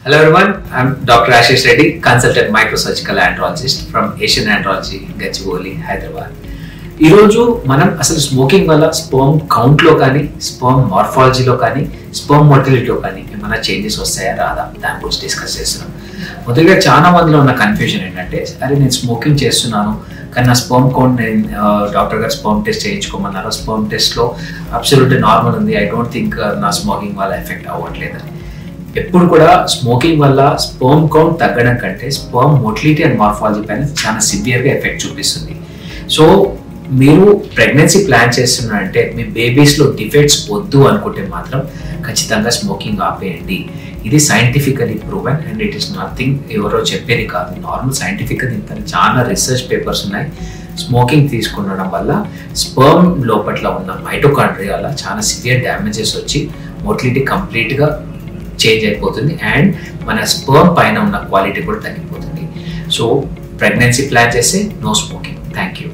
Hello everyone, I'm Dr. Ashish Reddy, consultant microsurgical andrologist from Asian Andrology, Gachibowli, Hyderabad. ఈరోజు మనం అసలు smoking వల్ల sperm కౌంట్లో కానీ sperm మార్ఫాలజీలో కానీ స్పర్మ్ మోటిలిటీలో కానీ ఏమైనా చేంజెస్ వస్తాయా రాదా దాని గురించి డిస్కస్ చేస్తున్నాం. మొదటిగా చాలా మందిలో ఉన్న కన్ఫ్యూజన్ ఏంటంటే, అరే నేను స్మోకింగ్ చేస్తున్నాను కానీ నా స్పర్మ్ కౌంట్ నేను డాక్టర్ గారు స్పర్మ్ టెస్ట్ చేయించుకోమన్నారు, స్పర్మ్ టెస్ట్లో అబ్సల్యూట్లీ నార్మల్ ఉంది, ఐ డోంట్ థింక్ నా స్మోకింగ్ వల్ల ఎఫెక్ట్ అవ్వట్లేదని. ఎప్పుడు కూడా స్మోకింగ్ వల్ల స్పర్మ్ కౌంట్ తగ్గడం కంటే స్పర్మ్ మోటిలిటీ అండ్ మార్ఫాలజీ పైన చాలా సివియర్గా ఎఫెక్ట్ చూపిస్తుంది. సో మీరు ప్రెగ్నెన్సీ ప్లాన్ చేస్తున్నారంటే మీ బేబీస్లో డిఫెక్ట్స్ వద్దు అనుకుంటే మాత్రం ఖచ్చితంగా స్మోకింగ్ ఆపేయండి. ఇది scientifically proven and it is nothing ఎవరో చెప్పేది కాదు, నార్మల్ సైంటిఫిక్గా దీంతో చాలా రీసెర్చ్ పేపర్స్ ఉన్నాయి. స్మోకింగ్ తీసుకునడం వల్ల స్పర్మ్ లోపట్ల ఉన్న మైటోకాండ్రియాల చాలా సివియర్ డ్యామేజెస్ వచ్చి మోటిలిటీ కంప్లీట్గా చేంజ్ అయిపోతుంది అండ్ మన స్పర్మ్ పైన ఉన్న క్వాలిటీ కూడా తగ్గిపోతుంది. సో ప్రెగ్నెన్సీ ప్లాన్ చేస్తే నో స్మోకింగ్. Thank you.